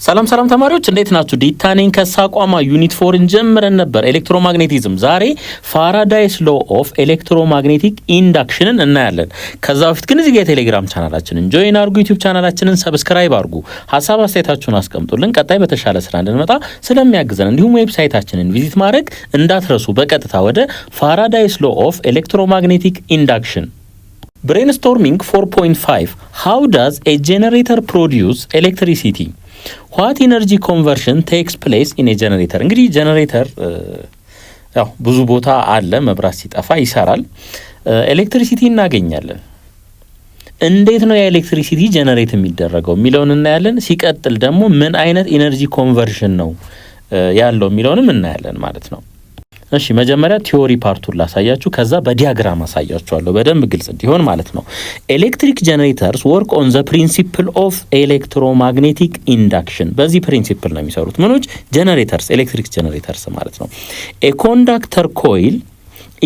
ሰላም ተማሪዎች እንዴት ናችሁ? ዲታኔን ከሳቋማ ዩኒት 4 ጀምረን ነበር ኤሌክትሮማግኔቲዝም። ዛሬ ፋራዳይስ ሎ ኦፍ ኤሌክትሮማግኔቲክ ኢንዳክሽንን እናያለን። ከዛ በፊት ግን እዚህ ጋር የቴሌግራም ቻናላችንን ጆይን አድርጉ፣ ዩቲዩብ ቻናላችንን ሰብስክራይብ አድርጉ፣ ሐሳብ አስተያየታችሁን አስቀምጡልን። ቀጣይ በተሻለ ስራ እንድንመጣ ስለሚያግዘን እንዲሁም ዌብሳይታችንን ቪዚት ማድረግ እንዳትረሱ። በቀጥታ ወደ ፋራዳይስ ሎ ኦፍ ኤሌክትሮማግኔቲክ ኢንዳክሽን Brainstorming 4.5 How does a generator produce electricity? What energy conversion takes place in a generator? እንግዲህ ጀነሬተር ያው ብዙ ቦታ አለ፣ መብራት ሲጠፋ ይሰራል፣ ኤሌክትሪሲቲ እናገኛለን። እንዴት ነው የኤሌክትሪሲቲ ጀነሬት የሚደረገው የሚለውን እናያለን። ሲቀጥል ደግሞ ምን አይነት ኢነርጂ ኮንቨርሽን ነው ያለው የሚለውንም እናያለን ማለት ነው። እሺ መጀመሪያ ቲዮሪ ፓርቱን ላሳያችሁ፣ ከዛ በዲያግራም አሳያችኋለሁ በደንብ ግልጽ እንዲሆን ማለት ነው። ኤሌክትሪክ ጀነሬተርስ ወርክ ኦን ዘ ፕሪንሲፕል ኦፍ ኤሌክትሮማግኔቲክ ኢንዳክሽን። በዚህ ፕሪንሲፕል ነው የሚሰሩት ምኖች ጀነሬተርስ፣ ኤሌክትሪክ ጀነሬተርስ ማለት ነው። ኤ ኮንዳክተር ኮይል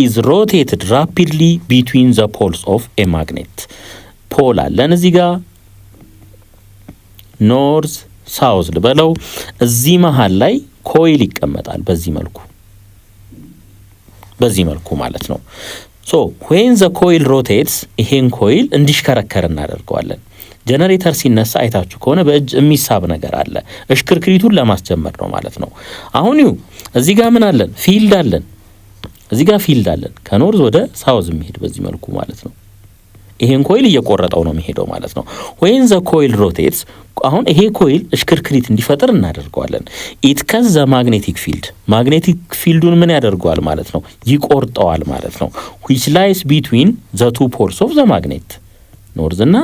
ኢዝ ሮቴትድ ራፒድሊ ቢትዊን ዘ ፖልስ ኦፍ ኤ ማግኔት። ፖል አለን እዚህ ጋር ኖርዝ ሳውዝ ልበለው፣ እዚህ መሃል ላይ ኮይል ይቀመጣል በዚህ መልኩ ማለት ነው። ሶ when the coil rotates ይሄን ኮይል እንዲሽከረከር እናደርገዋለን። ጀነሬተር ሲነሳ አይታችሁ ከሆነ በእጅ የሚሳብ ነገር አለ፣ እሽክርክሪቱን ለማስጀመር ነው ማለት ነው። አሁን እዚህ ጋር ምን አለን? ፊልድ አለን፣ ከኖርዝ ወደ ሳውዝ የሚሄድ በዚህ መልኩ ማለት ነው። ይሄን ኮይል እየቆረጠው ነው የሚሄደው ማለት ነው። when the coil rotates አሁን ይሄ ኮይል እሽክርክሪት እንዲፈጠር እናደርገዋለን። it cuts the magnetic field magnetic fieldን ምን ያደርገዋል ማለት ነው? ይቆርጠዋል ማለት ነው። which lies between the two poles of the magnet ኖርዝ እና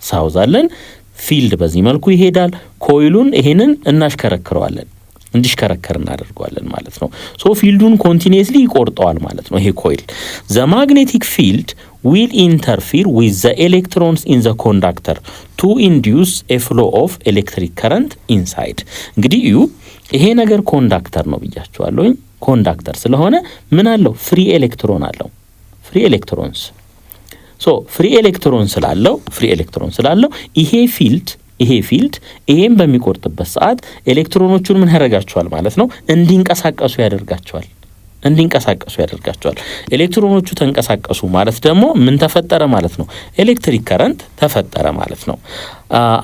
ሳውዝ አለን። ፊልድ በዚህ መልኩ ይሄዳል። ኮይሉን ይሄንን እናሽከረክረዋለን፣ እንዲሽከረከር እናደርገዋለን ማለት ነው። ሶ ፊልዱን ኮንቲኒየስሊ ይቆርጠዋል ማለት ነው ይሄ ኮይል። the magnetic field will interfere with the electrons in the conductor to induce a flow of electric current inside። እንግዲህ ይሄ ነገር ኮንዳክተር ነው ብያችኋለሁ። ኮንዳክተር ስለሆነ ምን አለው? ፍሪ ኤሌክትሮን አለው፣ ፍሪ ኤሌክትሮንስ። ሶ ፍሪ ኤሌክትሮን ስላለው ይሄ ፊልድ ይሄን በሚቆርጥበት ሰዓት ኤሌክትሮኖቹን ምን ያደርጋቸዋል ማለት ነው? እንዲንቀሳቀሱ ያደርጋቸዋል። ኤሌክትሮኖቹ ተንቀሳቀሱ ማለት ደግሞ ምን ተፈጠረ ማለት ነው? ኤሌክትሪክ ከረንት ተፈጠረ ማለት ነው።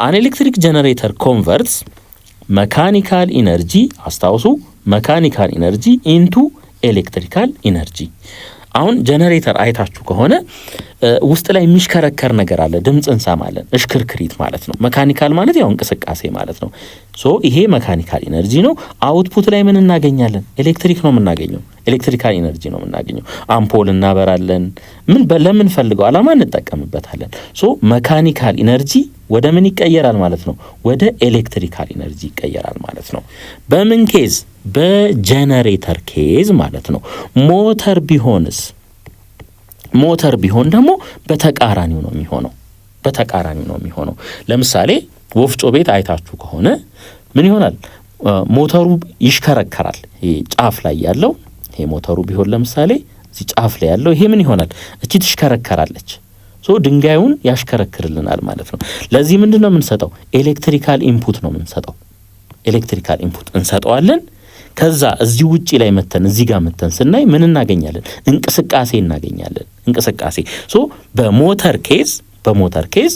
አን ኤሌክትሪክ ጀነሬተር ኮንቨርትስ መካኒካል ኢነርጂ፣ አስታውሱ፣ መካኒካል ኢነርጂ ኢንቱ ኤሌክትሪካል ኢነርጂ። አሁን ጀነሬተር አይታችሁ ከሆነ ውስጥ ላይ የሚሽከረከር ነገር አለ፣ ድምጽ እንሰማለን፣ እሽክርክሪት ማለት ነው። መካኒካል ማለት ያው እንቅስቃሴ ማለት ነው። ሶ ይሄ መካኒካል ኢነርጂ ነው። አውትፑት ላይ ምን እናገኛለን? ኤሌክትሪክ ነው የምናገኘው፣ ኤሌክትሪካል ኢነርጂ ነው የምናገኘው። አምፖል እናበራለን፣ ለምን ፈልገው አላማ እንጠቀምበታለን። ሶ መካኒካል ኢነርጂ ወደ ምን ይቀየራል ማለት ነው? ወደ ኤሌክትሪካል ኢነርጂ ይቀየራል ማለት ነው። በምን ኬዝ? በጀነሬተር ኬዝ ማለት ነው። ሞተር ቢሆን ደግሞ በተቃራኒው ነው የሚሆነው። ለምሳሌ ወፍጮ ቤት አይታችሁ ከሆነ ምን ይሆናል? ሞተሩ ይሽከረከራል። ይሄ ጫፍ ላይ ያለው ይሄ ሞተሩ ቢሆን ለምሳሌ እዚህ ጫፍ ላይ ያለው ይሄ ምን ይሆናል? እቺ ትሽከረከራለች። ሶ ድንጋዩን ያሽከረክርልናል ማለት ነው። ለዚህ ምንድነው የምንሰጠው? ኤሌክትሪካል ኢንፑት ነው የምንሰጠው። ኤሌክትሪካል ኢንፑት እንሰጠዋለን። ከዛ እዚህ ውጪ ላይ መተን እዚህ ጋር መተን ስናይ ምን እናገኛለን? እንቅስቃሴ እናገኛለን። ሶ በሞተር ኬዝ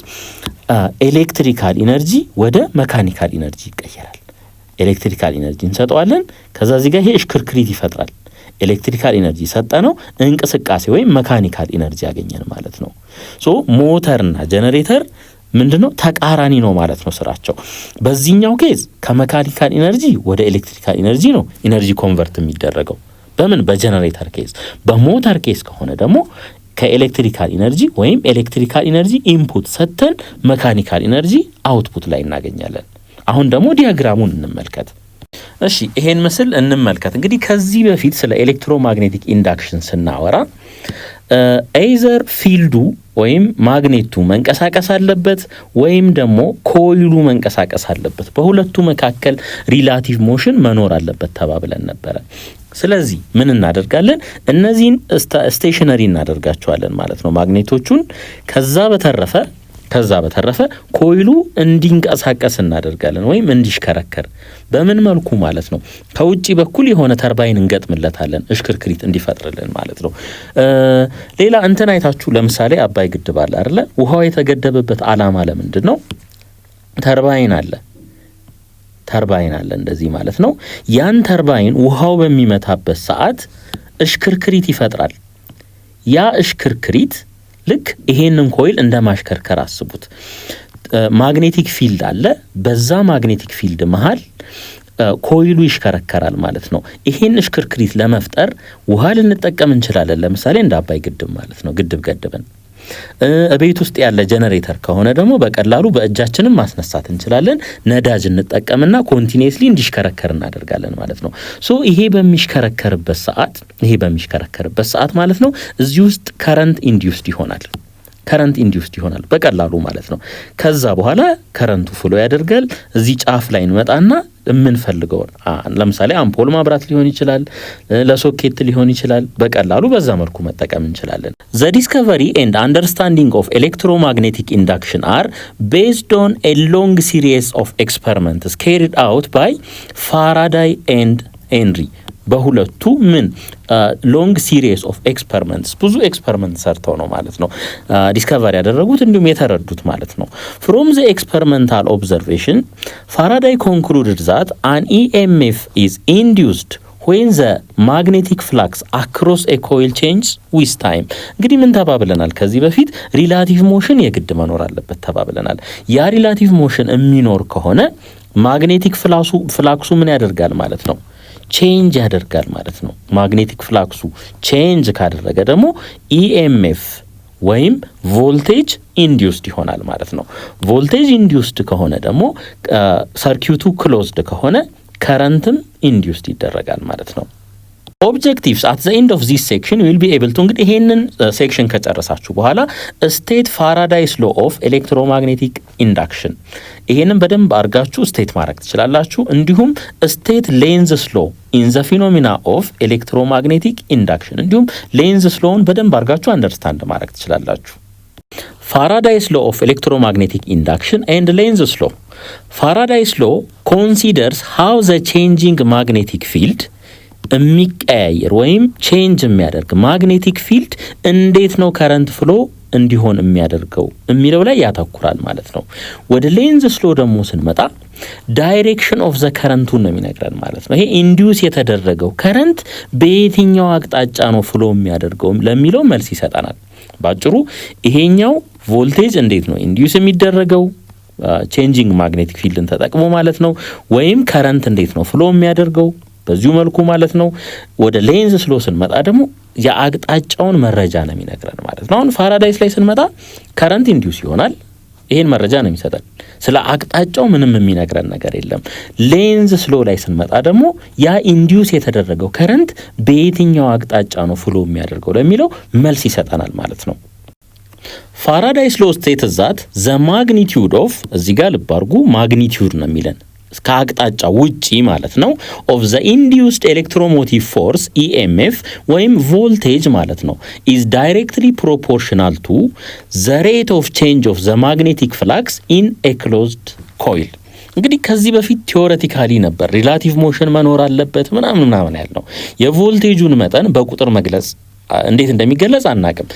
ኤሌክትሪካል ኢነርጂ ወደ መካኒካል ኢነርጂ ይቀየራል። ኤሌክትሪካል ኢነርጂ እንሰጠዋለን። ከዛ እዚህ ጋር ይሄ እሽክርክሪት ይፈጥራል። ኤሌክትሪካል ኢነርጂ ሰጠነው፣ እንቅስቃሴ ወይም መካኒካል ኢነርጂ ያገኘን ማለት ነው። ሶ ሞተርና ጀነሬተር ምንድነው? ተቃራኒ ነው ማለት ነው ስራቸው። በዚህኛው ኬዝ ከመካኒካል ኢነርጂ ወደ ኤሌክትሪካል ኢነርጂ ነው ኢነርጂ ኮንቨርት የሚደረገው። በምን? በጀነሬተር ኬዝ። በሞተር ኬዝ ከሆነ ደግሞ ከኤሌክትሪካል ኢነርጂ ወይም ኤሌክትሪካል ኢነርጂ ኢንፑት ሰጥተን መካኒካል ኢነርጂ አውትፑት ላይ እናገኛለን። አሁን ደግሞ ዲያግራሙን እንመልከት። እሺ ይሄን ምስል እንመልከት። እንግዲህ ከዚህ በፊት ስለ ኤሌክትሮማግኔቲክ ኢንዳክሽን ስናወራ ኤዘር ፊልዱ ወይም ማግኔቱ መንቀሳቀስ አለበት ወይም ደግሞ ኮይሉ መንቀሳቀስ አለበት። በሁለቱ መካከል ሪላቲቭ ሞሽን መኖር አለበት ተባብለን ነበረ። ስለዚህ ምን እናደርጋለን? እነዚህን ስቴሽነሪ እናደርጋቸዋለን ማለት ነው ማግኔቶቹን። ከዛ ከዛ በተረፈ ኮይሉ እንዲንቀሳቀስ እናደርጋለን ወይም እንዲሽከረከር። በምን መልኩ ማለት ነው? ከውጪ በኩል የሆነ ተርባይን እንገጥምለታለን እሽክርክሪት እንዲፈጥርልን ማለት ነው። ሌላ እንትን አይታችሁ ለምሳሌ አባይ ግድብ አለ አይደለ? ውሃው የተገደበበት ዓላማ ለምንድን ነው? ተርባይን አለ እንደዚህ ማለት ነው። ያን ተርባይን ውሃው በሚመታበት ሰዓት እሽክርክሪት ይፈጥራል። ያ እሽክርክሪት ልክ ይሄንን ኮይል እንደማሽከርከር አስቡት። ማግኔቲክ ፊልድ አለ። በዛ ማግኔቲክ ፊልድ መሃል ኮይሉ ይሽከረከራል ማለት ነው። ይሄን እሽክርክሪት ለመፍጠር ውሃ ልንጠቀም እንችላለን። ለምሳሌ እንደ አባይ ግድብ ማለት ነው። ግድብ ገድበን ቤት ውስጥ ያለ ጀነሬተር ከሆነ ደግሞ በቀላሉ በእጃችንም ማስነሳት እንችላለን። ነዳጅ እንጠቀምና ኮንቲኒየስሊ እንዲሽከረከር እናደርጋለን ማለት ነው። ሶ ይሄ በሚሽከረከርበት ሰዓት ማለት ነው እዚህ ውስጥ ከረንት ኢንዲዩስድ ይሆናል በቀላሉ ማለት ነው። ከዛ በኋላ ከረንቱ ፍሎ ያደርጋል። እዚህ ጫፍ ላይ እንመጣና የምንፈልገው ለምሳሌ አምፖል ማብራት ሊሆን ይችላል፣ ለሶኬት ሊሆን ይችላል። በቀላሉ በዛ መልኩ መጠቀም እንችላለን። The discovery and understanding of electromagnetic induction are based on a long series of experiments carried out by Faraday and Henry. በሁለቱ ሎንግ ሲሪስ ኦፍ ኤክስፐሪመንትስ ብዙ ኤክስፐሪመንት ሰርተው ነው ማለት ነው ዲስከቨሪ ያደረጉት እንዲሁም የተረዱት ማለት ነው። ፍሮም ዘ ኤክስፐሪመንታል ኦብዘርቬሽን ፋራዳይ ኮንክሉድድ ዛት አን ኢኤምኤፍ ኢዝ ኢንዲዩስድ when the magnetic flux across a coil changes with time። እንግዲህ ምን ተባብለናል ከዚህ በፊት? ሪላቲቭ ሞሽን የግድ መኖር አለበት ተባብለናል። ያ ሪላቲቭ ሞሽን የሚኖር ከሆነ ማግኔቲክ ፍላክሱ ምን ያደርጋል ማለት ነው? ቼንጅ ያደርጋል ማለት ነው። ማግኔቲክ ፍላክሱ ቼንጅ ካደረገ ደግሞ ኢኤምኤፍ ወይም ቮልቴጅ ኢንዲዩስድ ይሆናል ማለት ነው። ቮልቴጅ ኢንዲዩስድ ከሆነ ደግሞ ሰርኪዩቱ ክሎዝድ ከሆነ ከረንትም ኢንዲዩስድ ይደረጋል ማለት ነው። ኦብጀክቲቭስ አት ዘ ኤንድ ኦፍ ዚስ ሴክሽን ዊል ቢ ኤብል ቱ እንግዲህ ይሄንን ሴክሽን ከጨረሳችሁ በኋላ ስቴት ፋራዳይስ ሎ ኦፍ ኤሌክትሮማግኔቲክ ኢንዳክሽን ይሄንን በደንብ አድርጋችሁ ስቴት ማድረግ ትችላላችሁ። እንዲሁም ስቴት ሌንዝስ ሎ ኢን ዘ ፊኖሚና ኦፍ ኤሌክትሮማግኔቲክ ኢንዳክሽን እንዲሁም ሌንዝስ ሎውን በደንብ አድርጋችሁ አንደርስታንድ ማድረግ ትችላላችሁ። ፋራዳይስ ሎ ኦፍ ኤሌክትሮማግኔቲክ ኢንዳክሽን ኤንድ ሌንዝስ ሎ ፋራዳይስ ሎ ኮንሲደርስ ሃው ዘ ቼንጂንግ ማግኔቲክ ፊልድ የሚቀያየር ወይም ቼንጅ የሚያደርግ ማግኔቲክ ፊልድ እንዴት ነው ከረንት ፍሎ እንዲሆን የሚያደርገው የሚለው ላይ ያተኩራል ማለት ነው። ወደ ሌንዝስ ሎ ደግሞ ስንመጣ ዳይሬክሽን ኦፍ ዘ ከረንቱን ነው የሚነግረን ማለት ነው። ይሄ ኢንዲዩስ የተደረገው ከረንት በየትኛው አቅጣጫ ነው ፍሎ የሚያደርገው ለሚለው መልስ ይሰጠናል። ባጭሩ ይሄኛው ቮልቴጅ እንዴት ነው ኢንዲዩስ የሚደረገው ቼንጂንግ ማግኔቲክ ፊልድን ተጠቅሞ ማለት ነው። ወይም ከረንት እንዴት ነው ፍሎ የሚያደርገው በዚሁ መልኩ ማለት ነው። ወደ ሌንዝስ ሎ ስንመጣ ደግሞ የአቅጣጫውን መረጃ ነው የሚነግረን ማለት ነው። አሁን ፋራዳይስ ላይ ስንመጣ ከረንት ኢንዲዩስ ይሆናል። ይሄን መረጃ ነው የሚሰጠን። ስለ አቅጣጫው ምንም የሚነግረን ነገር የለም። ሌንዝስ ሎ ላይ ስንመጣ ደግሞ ያ ኢንዲዩስ የተደረገው ከረንት በየትኛው አቅጣጫ ነው ፍሎ የሚያደርገው ለሚለው መልስ ይሰጠናል ማለት ነው። ፋራዳይስ ሎ ስቴትስ ዛት ዘ ማግኒቲዩድ ኦፍ እዚህ ጋር ልብ አድርጉ ማግኒቲዩድ ነው የሚለን ከአቅጣጫ ውጪ ማለት ነው ኦፍ ዘ ኢንዲዩስድ ኤሌክትሮሞቲቭ ፎርስ ኢኤምኤፍ ወይም ቮልቴጅ ማለት ነው ኢዝ ዳይሬክትሊ ፕሮፖርሽናል ቱ ዘ ሬት ኦፍ ቼንጅ ኦፍ ዘ ማግኔቲክ ፍላክስ ኢን ኤ ክሎዝድ ኮይል። እንግዲህ ከዚህ በፊት ቲዎሬቲካሊ ነበር ሪላቲቭ ሞሽን መኖር አለበት ምናምን ያልነው። የቮልቴጁን መጠን በቁጥር መግለጽ እንዴት እንደሚገለጽ አናቅም።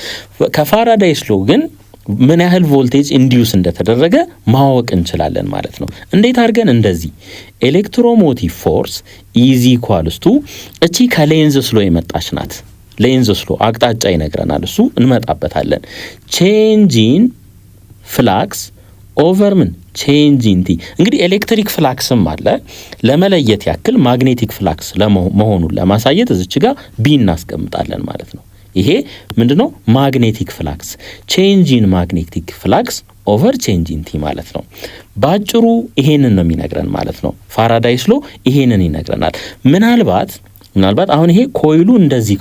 ከፋራዳይስ ሎ ግን ምን ያህል ቮልቴጅ ኢንዲዩስ እንደተደረገ ማወቅ እንችላለን ማለት ነው። እንዴት አድርገን? እንደዚህ ኤሌክትሮሞቲቭ ፎርስ ኢዝ ኢኳልስ ቱ እቺ ከሌንዝስ ሎ የመጣች ናት። ሌንዝስ ሎ አቅጣጫ ይነግረናል። እሱ እንመጣበታለን። ቼንጂን ፍላክስ ኦቨር ምን ቼንጂን ቲ። እንግዲህ ኤሌክትሪክ ፍላክስም አለ። ለመለየት ያክል ማግኔቲክ ፍላክስ መሆኑን ለማሳየት እዚች ጋር ቢ እናስቀምጣለን ማለት ነው። ይሄ ምንድነው? ማግኔቲክ ፍላክስ ቼንጂን ማግኔቲክ ፍላክስ ኦቨር ቼንጂን ቲ ማለት ነው። ባጭሩ ይሄንን ነው የሚነግረን ማለት ነው። ፋራዳይስ ሎ ይሄንን ይነግረናል። ምናልባት አሁን ይሄ ኮይሉ እንደዚህ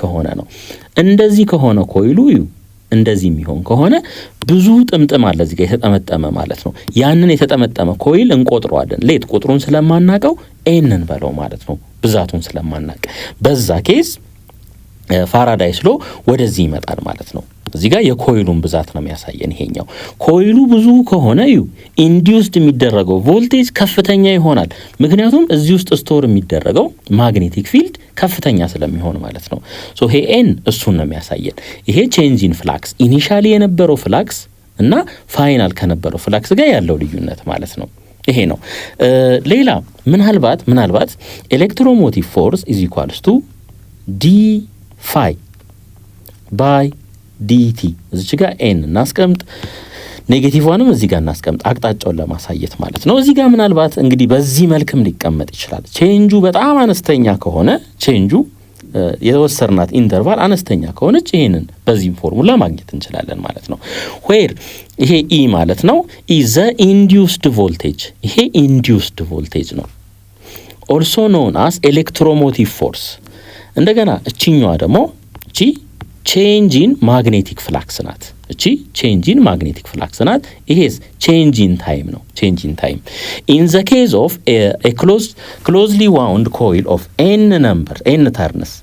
ከሆነ ኮይሉ እንደዚህ የሚሆን ከሆነ ብዙ ጥምጥም አለ እዚህ ጋር የተጠመጠመ ማለት ነው። ያንን የተጠመጠመ ኮይል እንቆጥረዋለን። ሌት ቁጥሩን ስለማናቀው ኤንን በለው ማለት ነው፣ ብዛቱን ስለማናቅ። በዛ ኬስ ፋራዳይስ ሎ ወደዚህ ይመጣል ማለት ነው። እዚህ ጋር የኮይሉን ብዛት ነው የሚያሳየን ይሄኛው። ኮይሉ ብዙ ከሆነ ኢንዲዩስድ የሚደረገው ቮልቴጅ ከፍተኛ ይሆናል። ምክንያቱም እዚህ ውስጥ ስቶር የሚደረገው ማግኔቲክ ፊልድ ከፍተኛ ስለሚሆን ማለት ነው። ሶ ይሄ ኤን እሱን ነው የሚያሳየን። ይሄ ቼንጅ ኢን ፍላክስ ኢኒሻሊ የነበረው ፍላክስ እና ፋይናል ከነበረው ፍላክስ ጋር ያለው ልዩነት ማለት ነው። ይሄ ነው። ሌላ ምናልባት ኤሌክትሮሞቲቭ ፎርስ ኢዝ ኢኳልስ ቱ ዲ ፋይ ባይ ዲቲ እዚች ጋር ኤን እናስቀምጥ፣ ኔጌቲቭዋንም እዚህ ጋር እናስቀምጥ አቅጣጫውን ለማሳየት ማለት ነው። እዚህ ጋር ምናልባት እንግዲህ በዚህ መልክም ሊቀመጥ ይችላል። ቼንጁ በጣም አነስተኛ ከሆነ ቼንጁ የወሰርናት ኢንተርቫል አነስተኛ ከሆነች ይሄንን በዚህም ፎርሙላ ማግኘት እንችላለን ማለት ነው። ዌር ይሄ ኢ ማለት ነው ኢ ዘ ኢንዲዩስድ ቮልቴጅ፣ ይሄ ኢንዲዩስድ ቮልቴጅ ነው። ኦልሶ ኖን አስ ኤሌክትሮሞቲቭ ፎርስ። እንደገና እቺኛዋ ደግሞ እቺ ቼንጅ ኢን ማግኔቲክ ፍላክስ ናት። እቺ ቼንጅ ኢን ማግኔቲክ ፍላክስ ናት። ይሄስ ቼንጅ ኢን ታይም ነው። ቼንጅ ኢን ታይም ኢን ዘ ኬዝ ኦፍ ኤ ክሎዝሊ ዋውንድ ኮይል ኦፍ ኤን ነምበር ኤን ተርንስ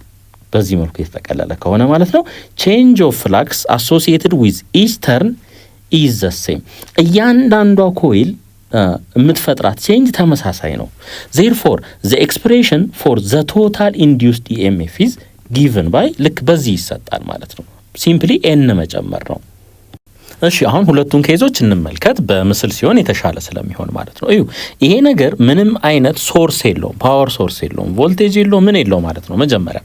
በዚህ መልኩ የተጠቀለለ ከሆነ ማለት ነው ቼንጅ ኦፍ ፍላክስ አሶሲኤትድ ዊዝ ኢች ተርን ኢዝ ዘ ሴም። እያንዳንዷ ኮይል የምትፈጥራት ቼንጅ ተመሳሳይ ነው። ዜርፎር ዘ ኤክስፕሬሽን ፎር ዘ ቶታል ኢንዲዩስድ ኢኤምኤፍ ኢዝ ጊቨን ባይ ልክ በዚህ ይሰጣል ማለት ነው። ሲምፕሊ ኤን መጨመር ነው። እሺ አሁን ሁለቱን ኬዞች እንመልከት በምስል ሲሆን የተሻለ ስለሚሆን ማለት ነው። ይሄ ነገር ምንም አይነት ሶርስ የለውም፣ ፓወር ሶርስ የለውም፣ ቮልቴጅ የለውም፣ ምን የለው ማለት ነው። መጀመሪያ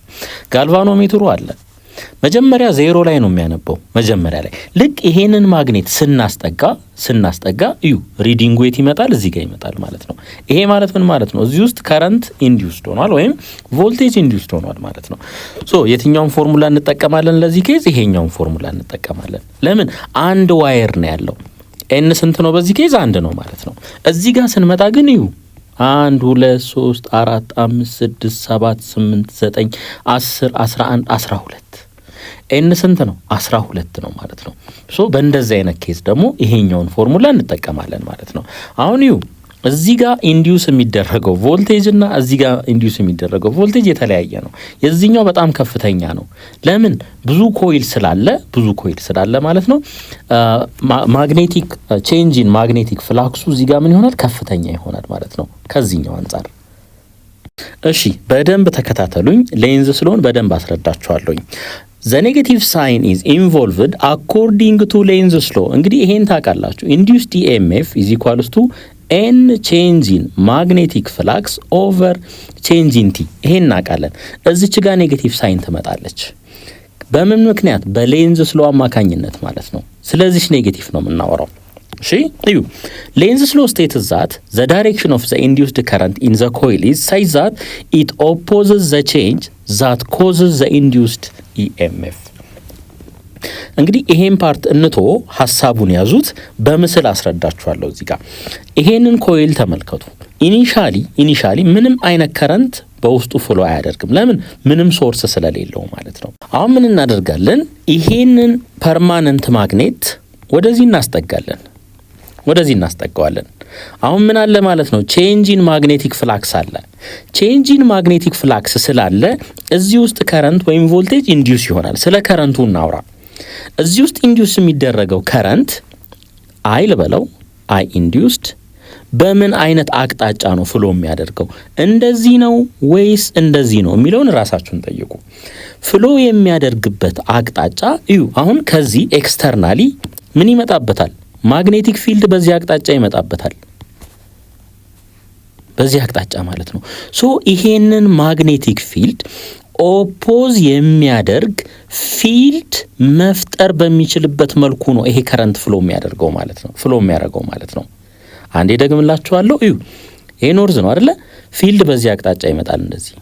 ጋልቫኖሜትሩ አለ። መጀመሪያ ዜሮ ላይ ነው የሚያነበው። መጀመሪያ ላይ ልክ ይሄንን ማግኔት ስናስጠጋ ሪዲንጉ የት ይመጣል? እዚህ ጋር ይመጣል ማለት ነው። ይሄ ማለት ምን ማለት ነው? እዚህ ውስጥ ከረንት ኢንዲዩስድ ሆኗል ወይም ቮልቴጅ ኢንዲዩስድ ሆኗል ማለት ነው። ሶ የትኛውን ፎርሙላ እንጠቀማለን ለዚህ ኬዝ? ይሄኛውን ፎርሙላ እንጠቀማለን። ለምን? አንድ ዋየር ነው ያለው። ኤን ስንት ነው በዚህ ኬዝ? አንድ ነው ማለት ነው። እዚህ ጋር ስንመጣ ግን 1 2 3 4 5 6 7 8 9 10 11 12 ኤን ስንት ነው? 12 ነው ማለት ነው። ሶ በእንደዚህ አይነት ኬስ ደግሞ ይሄኛውን ፎርሙላ እንጠቀማለን ማለት ነው። አሁን እዚህ ጋር ኢንዲዩስ የሚደረገው ቮልቴጅ እና እዚህ ጋር ኢንዲዩስ የሚደረገው ቮልቴጅ የተለያየ ነው። የዚህኛው በጣም ከፍተኛ ነው። ለምን? ብዙ ኮይል ስላለ ማለት ነው። ማግኔቲክ ቼንጅ ኢን ማግኔቲክ ፍላክሱ እዚህ ጋር ምን ይሆናል? ከፍተኛ ይሆናል ማለት ነው ከዚህኛው አንጻር። እሺ በደንብ ተከታተሉኝ። ሌንዝ ስለሆን በደንብ አስረዳችኋለሁኝ። the negative sign is involved according to Lenz's law። እንግዲህ ይሄን ታውቃላችሁ። induced EMF is equals to n change in magnetic flux over change in t። ይሄን እናውቃለን። እዚች ጋር ኔጌቲቭ ሳይን ትመጣለች። በምን ምክንያት? በሌንዝስ ሎ አማካኝነት ማለት ነው። ስለዚህ ኔጌቲቭ ነው የምናወራው። እሺ Lenz's law states that the direction of the induced current in the coil is such that it opposes the change that causes the induced EMF። እንግዲህ ይሄን ፓርት እንቶ ሐሳቡን ያዙት። በምስል አስረዳችኋለሁ። እዚህ ጋር ይሄንን ኮይል ተመልከቱ። ኢኒሻሊ ምንም አይነት ከረንት በውስጡ ፍሎ አያደርግም። ለምን? ምንም ሶርስ ስለሌለው ማለት ነው። አሁን ምን እናደርጋለን? ይሄንን ፐርማነንት ማግኔት ወደዚህ እናስጠጋዋለን። አሁን ምን አለ ማለት ነው? ቼንጅ ኢን ማግኔቲክ ፍላክስ አለ። ቼንጅ ኢን ማግኔቲክ ፍላክስ ስላለ እዚህ ውስጥ ከረንት ወይም ቮልቴጅ ኢንዲዩስ ይሆናል። ስለ ከረንቱ እናውራ። እዚህ ውስጥ ኢንዲዩስ የሚደረገው ከረንት አይ ልበለው፣ አይ ኢንዲዩስድ በምን አይነት አቅጣጫ ነው ፍሎ የሚያደርገው? እንደዚህ ነው ወይስ እንደዚህ ነው የሚለውን ራሳችሁን ጠይቁ። ፍሎ የሚያደርግበት አቅጣጫ አሁን ከዚህ ኤክስተርናሊ ምን ይመጣበታል? ማግኔቲክ ፊልድ በዚህ አቅጣጫ ይመጣበታል። በዚህ አቅጣጫ ማለት ነው። ሶ ይሄንን ማግኔቲክ ፊልድ ኦፖዝ የሚያደርግ ፊልድ መፍጠር በሚችልበት መልኩ ነው ይሄ ከረንት ፍሎ የሚያደርገው ማለት ነው። አንዴ ደግምላችኋለሁ። ይሄ ኖርዝ ነው አይደለ? ፊልድ በዚህ አቅጣጫ ይመጣል እንደዚህ።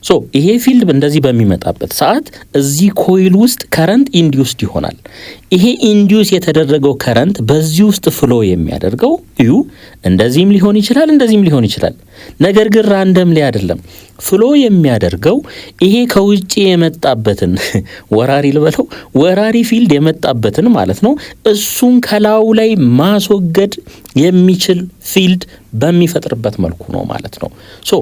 ሶ ይሄ ፊልድ እንደዚህ በሚመጣበት ሰዓት እዚህ ኮይል ውስጥ ከረንት ኢንዲዩስድ ይሆናል። ይሄ ኢንዲዩስ የተደረገው ከረንት በዚህ ውስጥ ፍሎ የሚያደርገው እንደዚህም ሊሆን ይችላል። ነገር ግን ራንደምሊ አይደለም። ፍሎ የሚያደርገው ይሄ ከውጪ የመጣበትን ወራሪ ልበለው፣ ወራሪ ፊልድ የመጣበትን ማለት ነው። እሱን ከላዩ ላይ ማስወገድ የሚችል ፊልድ በሚፈጥርበት መልኩ ነው ማለት ነው። ሶ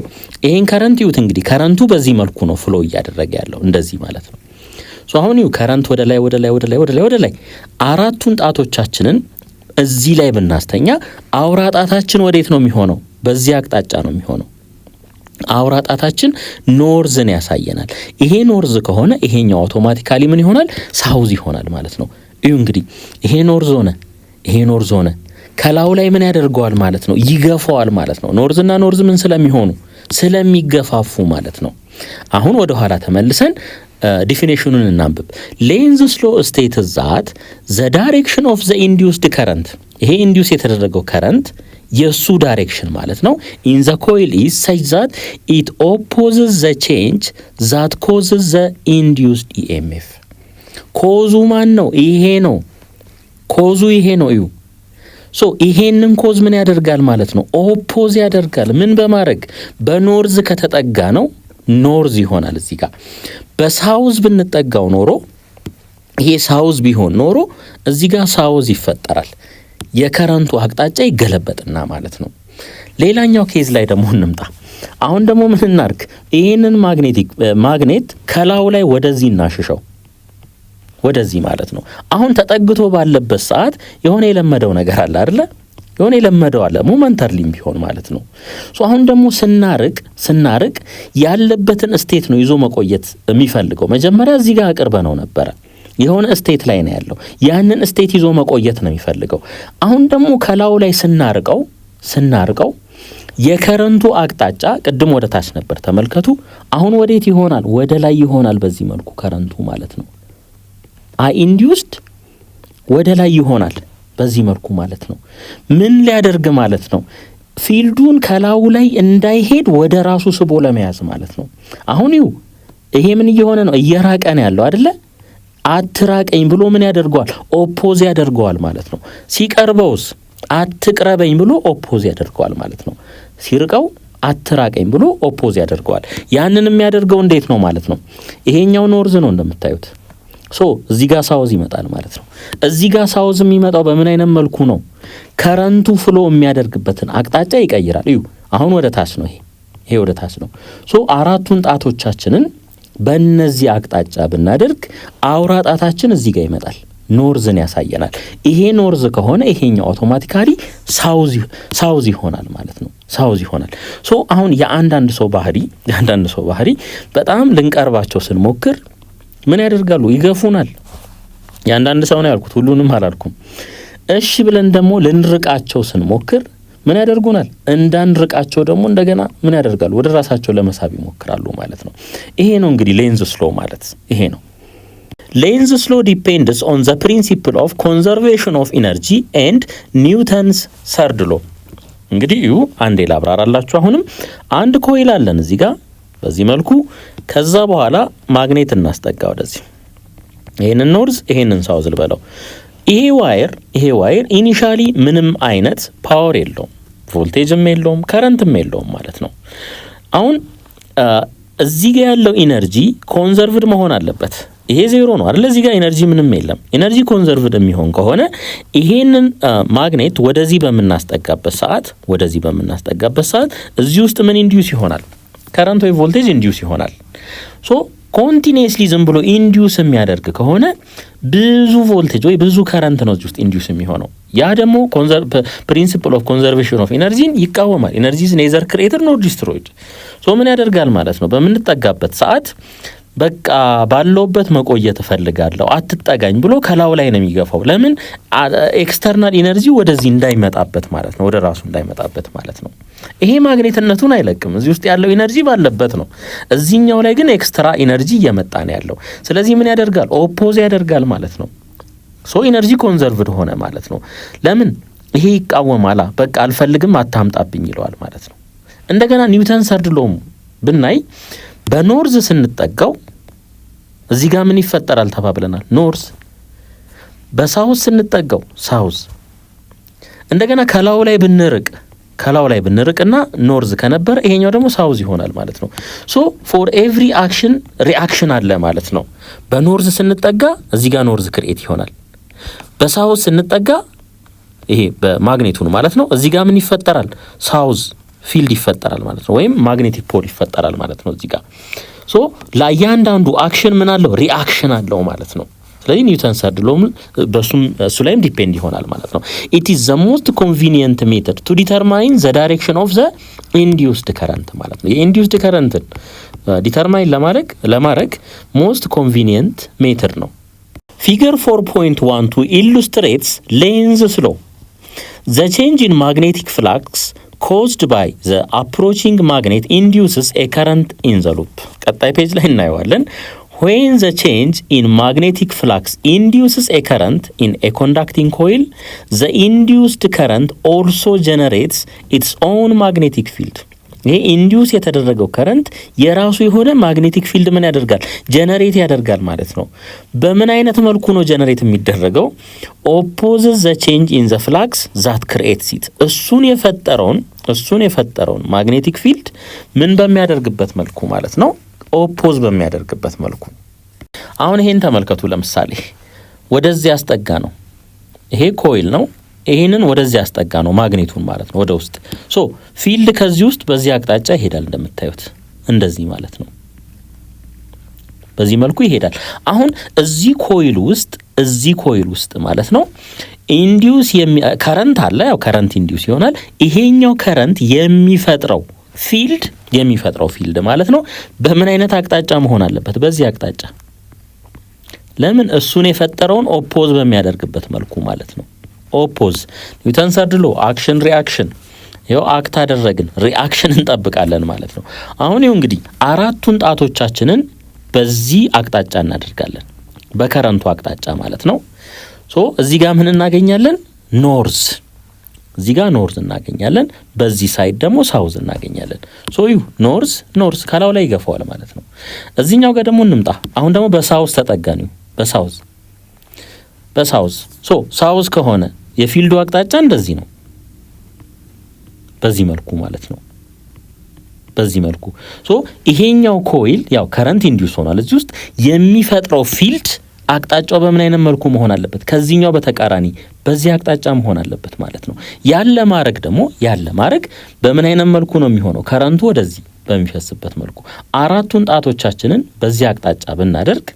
ይሄን ከረንት እንግዲህ ከረንቱ በዚህ መልኩ ነው ፍሎ እያደረገ ያለው እንደዚህ ማለት ነው። ሶ አሁን ይው ከረንት ወደ ላይ አራቱን ጣቶቻችንን እዚህ ላይ ብናስተኛ አውራ ጣታችን ወዴት ነው የሚሆነው? በዚህ አቅጣጫ ነው የሚሆነው። አውራ ጣታችን ኖርዝን ያሳየናል። ይሄ ኖርዝ ከሆነ ይሄኛው አውቶማቲካሊ ምን ይሆናል? ሳውዝ ይሆናል ማለት ነው። እዩ እንግዲህ ይሄ ኖርዝ ሆነ ከላው ላይ ምን ያደርገዋል ማለት ነው? ይገፋዋል ማለት ነው። ኖርዝና ኖርዝ ምን ስለሚሆኑ ስለሚገፋፉ ማለት ነው። አሁን ወደ ኋላ ተመልሰን ዲፊኒሽኑን እናንብብ። ሌንዝስ ሎ ስቴትስ ዛት ዘ ዳይሬክሽን ኦፍ ዘ ኢንዲዩስድ ከረንት፣ ይሄ ኢንዲዩስ የተደረገው ከረንት የሱ ዳይሬክሽን ማለት ነው ኢን ዘ ኮይል ኢዝ ሰች ዛት ኢት ኦፖዝስ ዘ ቼንጅ ዛት ኮዝስ ዘ ኢንዲዩስድ ኢኤምኤፍ። ኮዙ ማን ነው? ይሄ ነው ኮዙ፣ ይሄ ነው። እዩ ሶ ይሄንን ኮዝ ምን ያደርጋል ማለት ነው? ኦፖዝ ያደርጋል። ምን በማድረግ በኖርዝ ከተጠጋ ነው ኖርዝ ይሆናል። እዚህ ጋር በሳውዝ ብንጠጋው ኖሮ ይሄ ሳውዝ ቢሆን ኖሮ እዚህ ጋር ሳውዝ ይፈጠራል። የከረንቱ አቅጣጫ ይገለበጥና ማለት ነው። ሌላኛው ኬዝ ላይ ደግሞ እንምጣ። አሁን ደግሞ ምን እናርግ? ይሄንን ማግኔት ከላው ላይ ወደዚህ እናሽሸው፣ ወደዚህ ማለት ነው። አሁን ተጠግቶ ባለበት ሰዓት የሆነ የለመደው ነገር አለ አይደለ? የሆነ የለመደው አለ ሞመንታሪም ቢሆን ማለት ነው። ሶ አሁን ደግሞ ስናርቅ ያለበትን ስቴት ነው ይዞ መቆየት የሚፈልገው። መጀመሪያ እዚህ ጋር አቅርበ ነው ነበረ፣ የሆነ ስቴት ላይ ነው ያለው። ያንን ስቴት ይዞ መቆየት ነው የሚፈልገው። አሁን ደግሞ ከላው ላይ ስናርቀው የከረንቱ አቅጣጫ ቅድም ወደ ታች ነበር፣ ተመልከቱ። አሁን ወዴት ይሆናል? ወደ ላይ ይሆናል። በዚህ መልኩ ከረንቱ ማለት ነው ኢንዲዩስድ ወደ ላይ ይሆናል በዚህ መልኩ ማለት ነው። ምን ሊያደርግ ማለት ነው? ፊልዱን ከላው ላይ እንዳይሄድ ወደ ራሱ ስቦ ለመያዝ ማለት ነው። አሁን ይሄ ምን እየሆነ ነው? እየራቀ ነው ያለው አይደለ? አትራቀኝ ብሎ ምን ያደርገዋል? ኦፖዝ ያደርገዋል ማለት ነው። ሲቀርበውስ አትቅረበኝ ብሎ ኦፖዝ ያደርገዋል ማለት ነው። ሲርቀው አትራቀኝ ብሎ ኦፖዝ ያደርገዋል። ያንን የሚያደርገው እንዴት ነው ማለት ነው? ይሄኛው ኖርዝ ነው እንደምታዩት። ሶ እዚህ ጋር ሳውዝ ይመጣል ማለት ነው። እዚህ ጋር ሳውዝ የሚመጣው በምን አይነት መልኩ ነው? ከረንቱ ፍሎ የሚያደርግበትን አቅጣጫ ይቀይራል። እዩ አሁን ወደ ታች ነው፣ ይሄ ወደ ታች ነው። ሶ አራቱን ጣቶቻችንን በእነዚህ አቅጣጫ ብናደርግ አውራ ጣታችን እዚህ ጋር ይመጣል፣ ኖርዝን ያሳየናል። ይሄ ኖርዝ ከሆነ ይሄኛው አውቶማቲካሊ ሳውዝ ይሆናል ማለት ነው። ሳውዝ ይሆናል። ሶ አሁን የአንዳንድ ሰው ባህሪ በጣም ልንቀርባቸው ስንሞክር ምን ያደርጋሉ? ይገፉናል። የአንዳንድ ሰው ነው ያልኩት፣ ሁሉንም አላልኩም። እሺ ብለን ደግሞ ልንርቃቸው ስንሞክር ምን ያደርጉናል? እንዳንርቃቸው ደግሞ እንደገና ምን ያደርጋሉ? ወደ ራሳቸው ለመሳብ ይሞክራሉ ማለት ነው። ይሄ ነው እንግዲህ ሌንዝ ስሎ ማለት ይሄ ነው። ሌንዝ ስሎ ዲፔንድስ ኦን ዘ ፕሪንሲፕል ኦፍ ኮንዘርቬሽን ኦፍ ኢነርጂ ኤንድ ኒውተንስ ሰርድ ሎ። እንግዲህ አንዴ ላብራራላችሁ። አሁንም አንድ ኮይል አለን እዚህ ጋር በዚህ መልኩ። ከዛ በኋላ ማግኔት እናስጠጋ ወደዚህ፣ ይሄንን ኖርዝ ይሄንን ሳውዝ ልበለው። ይሄ ዋየር ኢኒሻሊ ምንም አይነት ፓወር የለውም፣ ቮልቴጅም የለውም፣ ከረንትም የለውም ማለት ነው። አሁን እዚህ ጋር ያለው ኢነርጂ ኮንዘርቭድ መሆን አለበት። ይሄ ዜሮ ነው አይደል? እዚህ ጋር ኢነርጂ ምንም የለም። ኢነርጂ ኮንዘርቭድ የሚሆን ከሆነ ይሄንን ማግኔት ወደዚህ በምናስጠጋበት ሰዓት እዚህ ውስጥ ምን ኢንዲዩስ ይሆናል? ከረንት ወይ ቮልቴጅ ኢንዲዩስ ይሆናል። ሶ ኮንቲኒየስሊ ዝም ብሎ ኢንዲዩስ የሚያደርግ ከሆነ ብዙ ቮልቴጅ ወይ ብዙ ከረንት ነው እዚህ ውስጥ ኢንዲዩስ የሚሆነው። ያ ደግሞ ፕሪንሲፕል ኦፍ ኮንዘርቬሽን ኦፍ ኢነርጂን ይቃወማል። ኢነርጂ ኢዝ ኔዘር ክሪኤትድ ኖር ዲስትሮይድ። ሶ ምን ያደርጋል ማለት ነው? በምንጠጋበት ሰዓት በቃ ባለውበት መቆየት እፈልጋለሁ አትጠጋኝ ብሎ ከላው ላይ ነው የሚገፋው። ለምን? ኤክስተርናል ኢነርጂ ወደዚህ እንዳይመጣበት ማለት ነው፣ ወደ ራሱ እንዳይመጣበት ማለት ነው። ይሄ ማግኔትነቱን አይለቅም። እዚህ ውስጥ ያለው ኢነርጂ ባለበት ነው። እዚህኛው ላይ ግን ኤክስትራ ኢነርጂ እየመጣ ነው ያለው። ስለዚህ ምን ያደርጋል? ኦፖዝ ያደርጋል ማለት ነው። ሶ ኢነርጂ ኮንዘርቭድ ሆነ ማለት ነው። ለምን? ይሄ ይቃወማላ። በቃ አልፈልግም አታምጣብኝ ይለዋል ማለት ነው። እንደገና ኒውተን ሰርድ ሎም ብናይ በኖርዝ ስንጠጋው እዚህ ጋር ምን ይፈጠራል ተባብለናል? ኖርዝ። በሳውዝ ስንጠጋው ሳውዝ። እንደገና ከላው ላይ ብንርቅና ኖርዝ ከነበረ ይሄኛው ደግሞ ሳውዝ ይሆናል ማለት ነው። ሶ ፎር ኤቭሪ አክሽን ሪአክሽን አለ ማለት ነው። በኖርዝ ስንጠጋ እዚህ ጋር ኖርዝ ክሬት ይሆናል። በሳውዝ ስንጠጋ ይሄ በማግኔቱን ማለት ነው እዚህ ጋር ምን ይፈጠራል? ሳውዝ ፊልድ ይፈጠራል ማለት ነው። ወይም ማግኔቲክ ፖል ይፈጠራል ማለት ነው እዚህ ጋር። ሶ ለእያንዳንዱ አክሽን ምን አለው ሪአክሽን አለው ማለት ነው። ስለዚህ ኒውተን ሰርድ ሎ እሱ ላይም ዲፔንድ ይሆናል ማለት ነው። ኢት ኢዝ ዘ ሞስት ኮንቪኒየንት ሜተድ ቱ ዲተርማይን ዘ ዳይሬክሽን ኦፍ ዘ ኢንዲዩስድ ከረንት ማለት ነው። የኢንዲዩስድ ከረንትን ዲተርማይን ለማድረግ ሞስት ኮንቪኒየንት ሜተድ ነው። ፊገር 4.12 ኢሉስትሬትስ ሌንዝ ሎ ዘ ቼንጅ ኢን ማግኔቲክ ፍላክስ caused by the approaching magnet induces a current in the loop። ቀጣይ ፔጅ ላይ እናየዋለን። When the change in magnetic flux induces a current in a conducting coil, the induced current also generates its own magnetic field። ይሄ ኢንዲዩስ የተደረገው ከረንት የራሱ የሆነ ማግኔቲክ ፊልድ ምን ያደርጋል ጀነሬት ያደርጋል ማለት ነው። በምን አይነት መልኩ ነው ጀነሬት የሚደረገው? ኦፖዝስ ዘ ቼንጅ ኢን ዘ ፍላክስ ዛት ክሪኤትስ ኢት። እሱን የፈጠረውን ማግኔቲክ ፊልድ ምን በሚያደርግበት መልኩ ማለት ነው? ኦፖዝ በሚያደርግበት መልኩ። አሁን ይሄን ተመልከቱ። ለምሳሌ ወደዚህ ያስጠጋ ነው፣ ይሄ ኮይል ነው። ይሄንን ወደዚህ ያስጠጋ ነው ማግኔቱን ማለት ነው ወደ ውስጥ። ሶ ፊልድ ከዚህ ውስጥ በዚህ አቅጣጫ ይሄዳል እንደምታዩት እንደዚህ ማለት ነው። በዚህ መልኩ ይሄዳል። አሁን እዚህ ኮይል ውስጥ ማለት ነው ኢንዲዩስ ከረንት አለ። ያው ከረንት ኢንዲዩስ ይሆናል። ይሄኛው ከረንት የሚፈጥረው ፊልድ ማለት ነው በምን አይነት አቅጣጫ መሆን አለበት? በዚህ አቅጣጫ። ለምን? እሱን የፈጠረውን ኦፖዝ በሚያደርግበት መልኩ ማለት ነው። ኦፖዝ ኒውተን ሰርድ ሎ አክሽን ሪአክሽን። ይኸው አክት አደረግን፣ ሪአክሽን እንጠብቃለን ማለት ነው። አሁን ይኸው እንግዲህ አራቱን ጣቶቻችንን በዚህ አቅጣጫ እናደርጋለን፣ በከረንቱ አቅጣጫ ማለት ነው። ሶ እዚህ ጋር ምን እናገኛለን? ኖርዝ። እዚህ ጋር ኖርዝ እናገኛለን፣ በዚህ ሳይድ ደግሞ ሳውዝ እናገኛለን። ሶ ዩ ኖርዝ ካላው ላይ ይገፋዋል ማለት ነው። እዚህኛው ጋር ደግሞ እንምጣ። አሁን ደግሞ በሳውዝ ተጠጋን። በሳውዝ ሶ ሳውዝ ከሆነ የፊልዱ አቅጣጫ እንደዚህ ነው፣ በዚህ መልኩ ማለት ነው። በዚህ መልኩ ሶ ይሄኛው ኮይል ያው ከረንት ኢንዲዩስ ሆኗል። እዚህ ውስጥ የሚፈጥረው ፊልድ አቅጣጫው በምን አይነት መልኩ መሆን አለበት? ከዚህኛው በተቃራኒ በዚህ አቅጣጫ መሆን አለበት ማለት ነው። ያለ ማድረግ በምን አይነት መልኩ ነው የሚሆነው? ከረንቱ ወደዚህ በሚፈስበት መልኩ አራቱን ጣቶቻችንን በዚህ አቅጣጫ ብናደርግ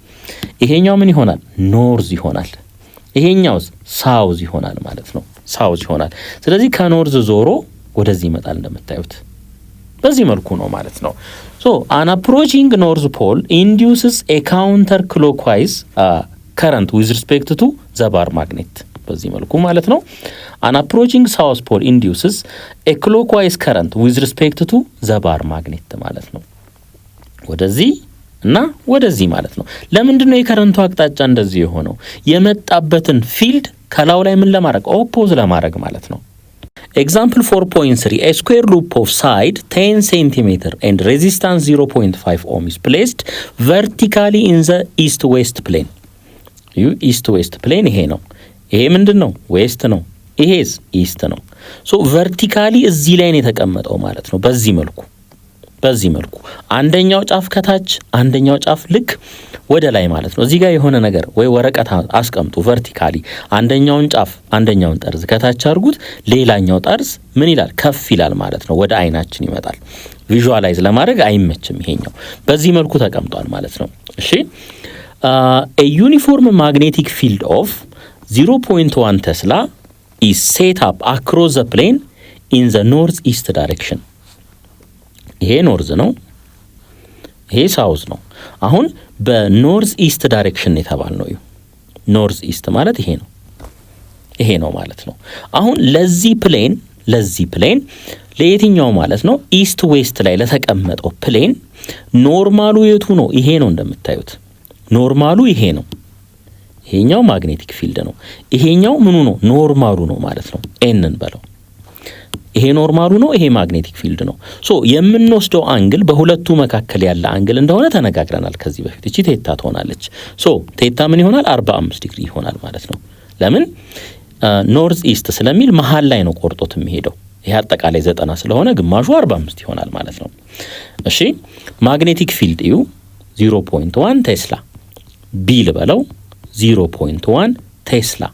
ይሄኛው ምን ይሆናል? ኖርዝ ይሆናል። ይሄኛውስ ሳውዝ ይሆናል ማለት ነው። ሳውዝ ይሆናል። ስለዚህ ከኖርዝ ዞሮ ወደዚህ ይመጣል እንደምታዩት በዚህ መልኩ ነው ማለት ነው። ሶ an approaching north pole induces a counter clockwise current with respect to the bar magnet። በዚህ መልኩ ማለት ነው። an approaching south pole induces a clockwise current with respect to the bar magnet ማለት ነው። ወደዚህ እና ወደዚህ ማለት ነው። ለምንድን ነው የከረንቱ አቅጣጫ እንደዚህ የሆነው? የመጣበትን ፊልድ ከላው ላይ ምን ለማድረግ? ኦፖዝ ለማድረግ ማለት ነው። ኤግዛምፕል 4.3 a square loop of side 10 cm and resistance 0.5 ohm is placed vertically in the east west plane። east west plane ይሄ ነው። ይሄ ምንድን ነው? ዌስት ነው። ይሄስ ኢስት ነው። ሶ ቨርቲካሊ እዚህ ላይ ነው የተቀመጠው ማለት ነው። በዚህ መልኩ አንደኛው ጫፍ ከታች አንደኛው ጫፍ ልክ ወደ ላይ ማለት ነው። እዚህ ጋር የሆነ ነገር ወይ ወረቀት አስቀምጡ ቨርቲካሊ አንደኛውን ጫፍ አንደኛውን ጠርዝ ከታች አድርጉት፣ ሌላኛው ጠርዝ ምን ይላል? ከፍ ይላል ማለት ነው። ወደ አይናችን ይመጣል። ቪዥዋላይዝ ለማድረግ አይመችም። ይሄኛው በዚህ መልኩ ተቀምጧል ማለት ነው። እሺ a uniform magnetic field of 0.1 Tesla is set up across the plane in the northeast direction። ይሄ ኖርዝ ነው፣ ይሄ ሳውዝ ነው። አሁን በኖርዝ ኢስት ዳይሬክሽን የተባል ነው። ኖርዝ ኢስት ማለት ይሄ ነው ማለት ነው። አሁን ለዚህ ፕሌን ለየትኛው ማለት ነው? ኢስት ዌስት ላይ ለተቀመጠው ፕሌን ኖርማሉ የቱ ነው? ይሄ ነው እንደምታዩት። ኖርማሉ ይሄ ነው። ይሄኛው ማግኔቲክ ፊልድ ነው። ይሄኛው ምኑ ነው? ኖርማሉ ነው ማለት ነው። ኤንን በለው። ይሄ ኖርማሉ ነው፣ ይሄ ማግኔቲክ ፊልድ ነው። ሶ የምንወስደው አንግል በሁለቱ መካከል ያለ አንግል እንደሆነ ተነጋግረናል ከዚህ በፊት። እቺ ቴታ ትሆናለች። ሶ ቴታ ምን ይሆናል? 45 ዲግሪ ይሆናል ማለት ነው። ለምን? ኖርዝ ኢስት ስለሚል መሃል ላይ ነው ቆርጦት የሚሄደው። ይሄ አጠቃላይ 90 ስለሆነ ግማሹ 45 ይሆናል ማለት ነው። እሺ ማግኔቲክ ፊልድ እዩ 0.1 ቴስላ ቢ ልበለው 0.1 ቴስላ።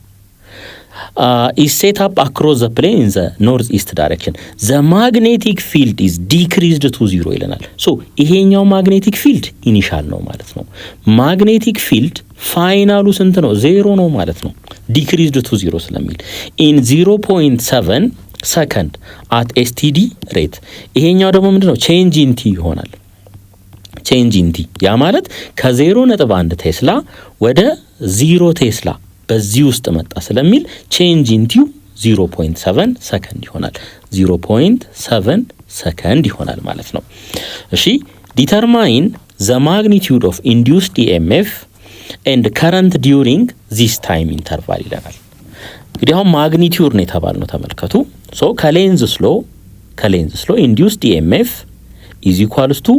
is set up across the plane in the northeast direction. The magnetic field is decreased to 0 ይለናል። ሶ ይሄኛው magnetic field ኢኒሻል ነው ማለት ነው። magnetic field ፋይናሉ ስንት ነው? 0 ነው ማለት ነው። decreased to 0 ስለሚል in 0.7 second at std rate። ይሄኛው ደግሞ ምንድነው? change in t ይሆናል። change in t ያ ማለት ከ0.1 ቴስላ ወደ 0 ቴስላ በዚህ ውስጥ መጣ ስለሚል change in t 0.7 ሰከንድ ይሆናል። 0.7 ሰከንድ ይሆናል ማለት ነው። እሺ determine the magnitude of induced EMF and current during this time interval ይለናል። እንግዲህ አሁን ማግኒቲዩድ ነው የተባልነው ተመልከቱ። ሶ ከሌንዝ ስሎ induced EMF is equals to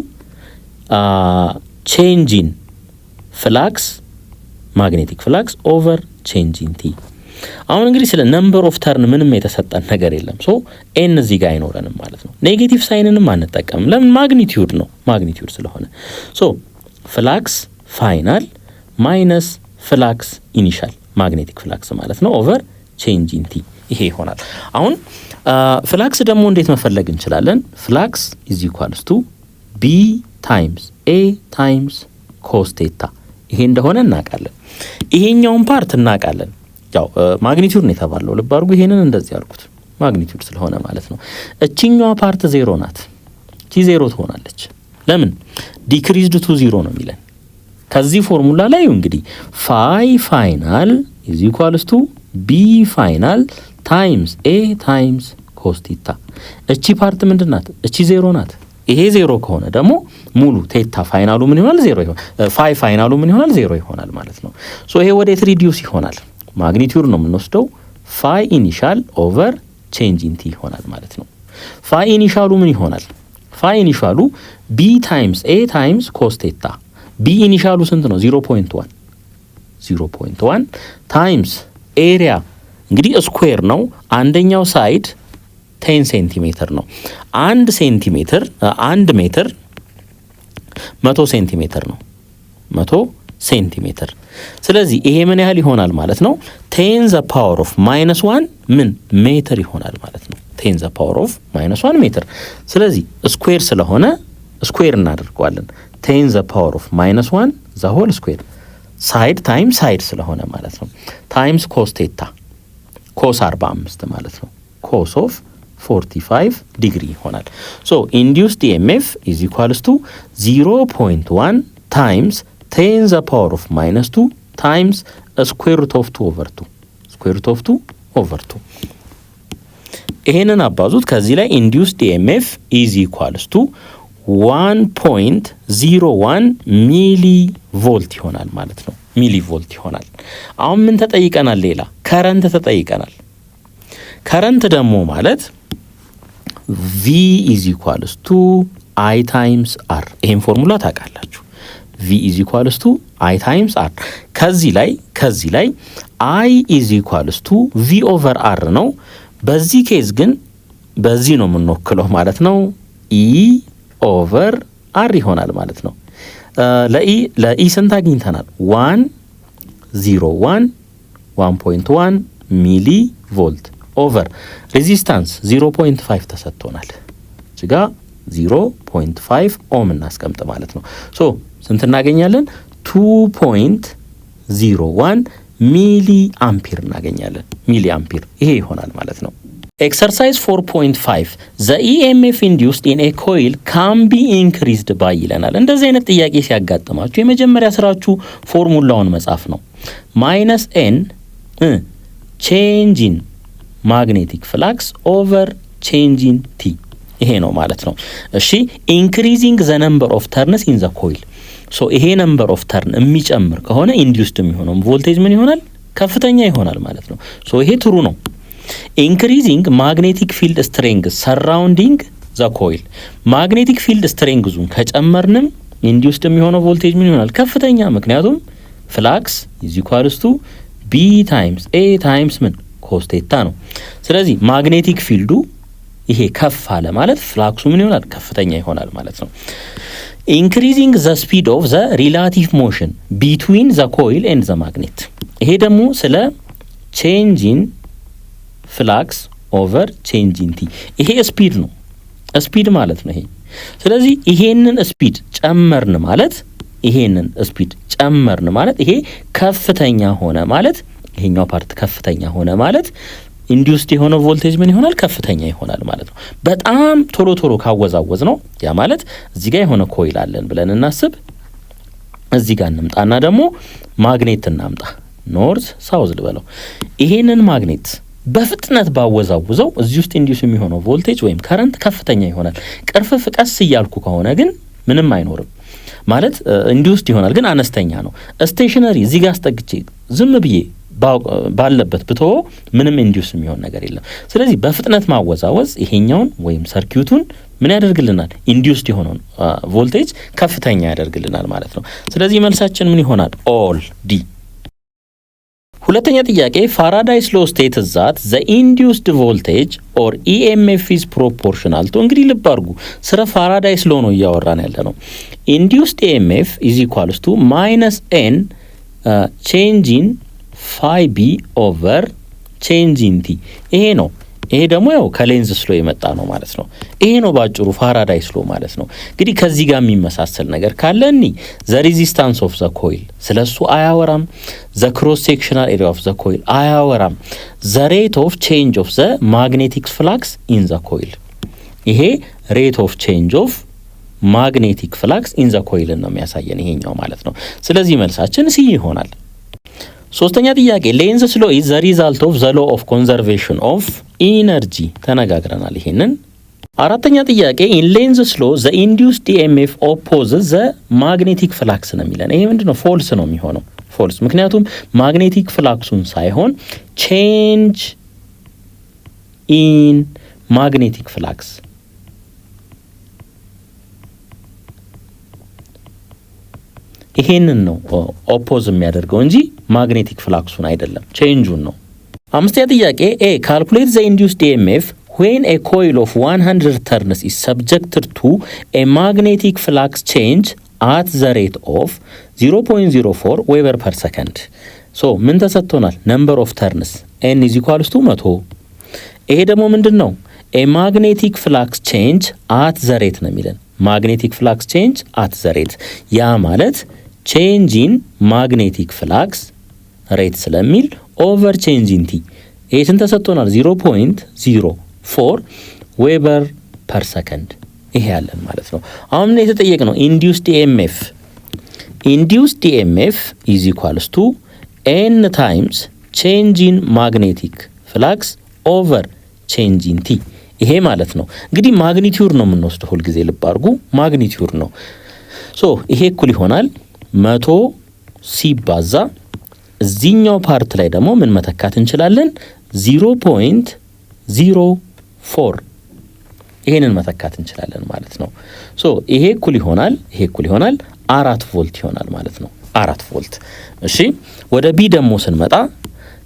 change in flux magnetic flux over change in t። አሁን እንግዲህ ስለ ነምበር ኦፍ ተርን ምንም የተሰጠን ነገር የለም። ሶ ኤን እዚህ ጋር አይኖረንም ማለት ነው። ኔጌቲቭ ሳይንንም አንጠቀምም። ለምን? ማግኒቲዩድ ስለሆነ። ሶ ፍላክስ ፋይናል ማይነስ ፍላክስ ኢኒሻል ማግኔቲክ ፍላክስ ማለት ነው ኦቨር ቼንጅ ኢን ቲ ይሄ ይሆናል። አሁን ፍላክስ ደግሞ እንዴት መፈለግ እንችላለን? ፍላክስ ኢዝ ኢኳልስ ቱ ቢ ታይምስ ኤ ታይምስ ኮስ ቴታ ይሄ እንደሆነ እናውቃለን። ይሄኛውን ፓርት እናውቃለን። ያው ማግኒቲዩድ ነው የተባለው። ልብ አድርጉ። ይሄንን እንደዚህ አድርጉት ማግኒቲዩድ ስለሆነ ማለት ነው። እቺኛዋ ፓርት 0 ናት። እቺ 0 ትሆናለች። ለምን? ዲክሪዝድ ቱ 0 ነው የሚለን ከዚህ ፎርሙላ ላይ እንግዲህ ፋይ ፋይናል ኢዝ ኢኳልስ ቱ ቢ ፋይናል ታይምስ ኤ ታይምስ ኮስ ቴታ። እቺ ፓርት ምንድናት? እቺ 0 ናት። ይሄ 0 ከሆነ ደግሞ ሙሉ ቴታ ፋይናሉ ምን ይሆናል? 0 ይሆናል። ፋይ ፋይናሉ ምን ይሆናል? 0 ይሆናል ማለት ነው። ሶ ይሄ ወዴት ሪዲዩስ ይሆናል? ማግኒቲዩድ ነው የምንወስደው። ፋይ ኢኒሻል ኦቨር ቼንጅ ኢን ቲ ይሆናል ማለት ነው። ፋይ ኢኒሻሉ ምን ይሆናል? ፋይ ኢኒሻሉ ቢ ታይምስ ኤ ታይምስ ኮስ ቴታ። ቢ ኢኒሻሉ ስንት ነው? 0.1 ታይምስ ኤሪያ እንግዲህ ስኩዌር ነው። አንደኛው ሳይድ 10 ሴንቲሜትር ነው። 1 ሜትር 100 ሴንቲሜትር ነው። 100 ሴንቲሜትር። ስለዚህ ይሄ ምን ያህል ይሆናል ማለት ነው? 10 ዘ ፓወር ኦፍ -1 ምን ሜትር ይሆናል ማለት ነው። 10 ዘ ፓወር ኦፍ -1 ሜትር። ስለዚህ ስኩዌር ስለሆነ ስኩዌር እናደርገዋለን። 10 ዘ ፓወር ኦፍ -1 ዘ ሆል ስኩዌር ሳይድ ታይም ሳይድ ስለሆነ ማለት ነው። ታይምስ ኮስ ቴታ ኮስ 45 ማለት ነው። ኮስ ኦፍ 45 ዲግሪ ይሆናል። ሶ ኢንዲዩስድ ኢኤምኤፍ ኢዝ ኢኳልስ ቱ 0.1 ታይምስ 10 ዘ ፓወር ኦፍ -2 ታይምስ ስኩዌር ሩት ኦፍ 2 ኦቨር 2 ይሄንን አባዙት። ከዚህ ላይ ኢንዲዩስድ ኢኤምኤፍ ኢዝ ኢኳልስ ቱ 1.01 ሚሊ ቮልት ይሆናል ማለት ነው። ሚሊ ቮልት ይሆናል። አሁን ምን ተጠይቀናል? ሌላ ከረንት ተጠይቀናል። ከረንት ደግሞ ማለት V is equals to I times R። ይሄን ፎርሙላ ታውቃላችሁ። V is equals to I times R። ከዚህ ላይ I is equals to V over R ነው። በዚህ ኬዝ ግን በዚህ ነው የምንወክለው ማለት ነው። E over R ይሆናል ማለት ነው። ለኢ ስንት አግኝተናል? 1.1 ሚሊ ቮልት ኦቨር ሬዚስታንስ 0.5 ተሰጥቶናል። እዚጋ 0.5 ኦም እናስቀምጥ ማለት ነው። ሶ ስንት እናገኛለን? 2.01 ሚሊ አምፒር እናገኛለን። ሚሊ አምፒር ይሄ ይሆናል ማለት ነው። ኤክሰርሳይዝ 4.5 the EMF induced in a coil can be increased by ይለናል። እንደዚህ አይነት ጥያቄ ሲያጋጥማችሁ የመጀመሪያ ስራችሁ ፎርሙላውን መጻፍ ነው። -n change in magnetic flux over change in t ይሄ ነው ማለት ነው። እሺ increasing the number of turns in the coil so ይሄ number of turn የሚጨምር ከሆነ induced የሚሆነው ቮልቴጅ ምን ይሆናል? ከፍተኛ ይሆናል ማለት ነው። so ይሄ ትሩ ነው። increasing magnetic field strength surrounding the coil magnetic field strength ዙን ከጨመርንም induced የሚሆነው ቮልቴጅ ምን ይሆናል? ከፍተኛ። ምክንያቱም flux is equals to b times a times ምን cos theta ነው። ስለዚህ magnetic field ይሄ ከፍ አለ ማለት ፍላክሱ ምን ይሆናል? ከፍተኛ ይሆናል ማለት ነው። increasing the speed of the relative motion between the coil and the magnet ይሄ ደግሞ ስለ change in ፍላክስ ኦቨር ቼንጅ ኢን ቲ። ይሄ ስፒድ ነው፣ ስፒድ ማለት ነው ይሄ። ስለዚህ ይሄንን ስፒድ ጨመርን ማለት ይሄንን ስፒድ ጨመርን ማለት ይሄ ከፍተኛ ሆነ ማለት ይሄኛው ፓርት ከፍተኛ ሆነ ማለት ኢንዲዩስድ የሆነ ቮልቴጅ ምን ይሆናል? ከፍተኛ ይሆናል ማለት ነው። በጣም ቶሎ ቶሎ ካወዛወዝ ነው ያ ማለት እዚህ ጋር የሆነ ኮይል አለን ብለን እናስብ። እዚህ ጋር እንምጣና ደግሞ ማግኔት እናምጣ፣ ኖርዝ ሳውዝ ልበለው። ይሄንን ማግኔት በፍጥነት ባወዛውዘው እዚህ ውስጥ ኢንዲዩስ የሚሆነው ቮልቴጅ ወይም ከረንት ከፍተኛ ይሆናል። ቅርፍፍ ቀስ እያልኩ ከሆነ ግን ምንም አይኖርም ማለት ኢንዲዩስድ ይሆናል ግን አነስተኛ ነው። ስቴሽነሪ እዚህ ጋር አስጠግቼ ዝም ብዬ ባለበት ብትሆ ምንም ኢንዲዩስ የሚሆን ነገር የለም። ስለዚህ በፍጥነት ማወዛወዝ ይሄኛውን ወይም ሰርኪዩቱን ምን ያደርግልናል? ኢንዲዩስድ የሆነውን ቮልቴጅ ከፍተኛ ያደርግልናል ማለት ነው። ስለዚህ መልሳችን ምን ይሆናል? ኦል ዲ። ሁለተኛ ጥያቄ ፋራዳይስ ሎ ስቴትስ ዛት ዘ ኢንዲዩስድ ቮልቴጅ ኦር ኢኤምኤፍ ኢዝ ፕሮፖርሽናል ቱ። እንግዲህ ልብ አድርጉ ስለ ፋራዳይስ ሎ ነው እያወራን ያለ ነው። ኢንዲዩስድ ኢኤምኤፍ ኢዝ ኢኳልስ ቱ ማይነስ ኤን ቼንጅ ኢን ፋይ ቢ ኦቨር ቼንጅ ኢን ቲ። ይሄ ነው። ይሄ ደግሞ ያው ከሌንዝ ስሎ የመጣ ነው ማለት ነው። ይሄ ነው ባጭሩ ፋራዳይስ ሎ ማለት ነው። እንግዲህ ከዚህ ጋር የሚመሳሰል ነገር ካለ እኒ ዘ ሬዚስታንስ ኦፍ ዘ ኮይል ስለሱ አያወራም። ዘ ክሮስ ሴክሽናል ኤሪያ ኦፍ ዘ ኮይል አያወራም። ዘ ሬት ኦፍ ቼንጅ ኦፍ ዘ ማግኔቲክ ፍላክስ ኢን ዘ ኮይል፣ ይሄ ሬት ኦፍ ቼንጅ ኦፍ ማግኔቲክ ፍላክስ ኢን ዘ ኮይል ነው የሚያሳየን ይሄኛው ማለት ነው። ስለዚህ መልሳችን ሲ ይሆናል። ሶስተኛ ጥያቄ ሌንዝ ስሎ ኢዝ ዘ ሪዛልት ኦፍ ዘ ሎ ኦፍ ኮንዘርቬሽን ኦፍ ኢነርጂ ተነጋግረናል ይሄንን። አራተኛ ጥያቄ ኢን ሌንዝ ስሎ ዘ ኢንዲዩስድ ኢኤምኤፍ ኦፖዝስ ዘ ማግኔቲክ ፍላክስ ነው የሚለን። ይሄ ምንድነው? ፎልስ ነው የሚሆነው፣ ፎልስ። ምክንያቱም ማግኔቲክ ፍላክሱን ሳይሆን ቼንጅ ኢን ማግኔቲክ ፍላክስ ይሄንን ነው ኦፖዝ የሚያደርገው እንጂ ማግኔቲክ ፍላክሱን አይደለም፣ ቼንጁን ነው። አምስተኛ ጥያቄ ኤ ካልኩሌት ዘ ኢንዲዩስድ ኢኤምኤፍ ዌን ኤ ኮይል ኦፍ 100 ተርንስ ኢዝ ሰብጀክትድ ቱ ኤ ማግኔቲክ ፍላክስ ቼንጅ አት ዘ ሬት ኦፍ 0.04 ዌበር ፐር ሰከንድ። ሶ ምን ተሰጥቶናል? ነምበር ኦፍ ተርንስ ኤን ኢዝ ኢኳልስ ቱ 100። ይሄ ደግሞ ምንድን ነው? ኤ ማግኔቲክ ፍላክስ ቼንጅ አት ዘ ሬት ነው የሚለን። ማግኔቲክ ፍላክስ ቼንጅ አት ዘ ሬት ያ ማለት ቼንጅ ኢን ማግኔቲክ ፍላክስ ሬት ስለሚል ኦቨር ቼንጅ ኢን ቲ። ይሄ ስንት ተሰጥቶናል? 0.04 ዌበር ፐር ሰከንድ ይሄ ያለን ማለት ነው። አሁን ምን የተጠየቅነው? ኢንዲዩስድ ኢኤምኤፍ። ኢንዲዩስድ ኢኤምኤፍ ኢዝ ኢኳልስ ቱ ኤን ታይምስ ቼንጅ ኢን ማግኔቲክ ፍላክስ ኦቨር ቼንጅ ኢን ቲ ይሄ ማለት ነው። እንግዲህ ማግኒቲዩድ ነው የምንወስደው ሁልጊዜ ልብ አድርጉ፣ ማግኒቲዩድ ነው። ሶ ይሄ እኩል ይሆናል 100 ሲባዛ እዚህኛው ፓርት ላይ ደግሞ ምን መተካት እንችላለን? 0.04 ይሄንን መተካት እንችላለን ማለት ነው። ሶ ይሄ እኩል ይሆናል 4 ቮልት ይሆናል ማለት ነው። 4 ቮልት። እሺ ወደ ቢ ደግሞ ስንመጣ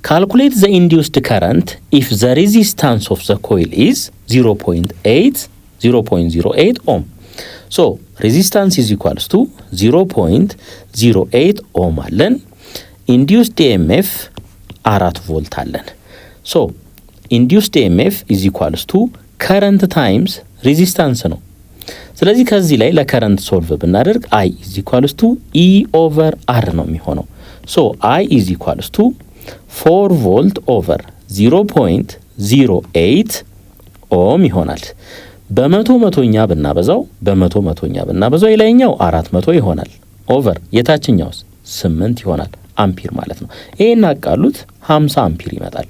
ካልኩሌት ዘ ኢንዲዩስድ ከረንት ኢፍ ዘ ሬዚስታንስ ኦፍ ዘ ኮይል ኢዝ 0.08 ኦም። ሶ ሬዚስታንስ ኢዝ ኢኳልስ ቱ 0.08 ኦም አለን። ኢንዲዩስድ ኢኤምኤፍ 4 ቮልት አለን። ሶ ኢንዲዩስድ ኢኤምኤፍ ኢዝ ኢኳልስ ቱ ከረንት ታይምስ ሬዚስታንስ ነው። ስለዚህ ከዚህ ላይ ለከረንት ሶልቭ ብናደርግ አይ ኢዝ ኢኳልስ ቱ ኢ ኦቨር አር ነው የሚሆነው። ሶ አይ ኢዝ ኢኳልስ ቱ 4 ቮልት ኦቨር 0.08 ኦም ይሆናል። በመቶኛ ብናበዛው የላይኛው 400 ይሆናል ኦቨር የታችኛውስ 8 ይሆናል አምፒር ማለት ነው። ይሄን አቃሉት 50 አምፒር ይመጣል።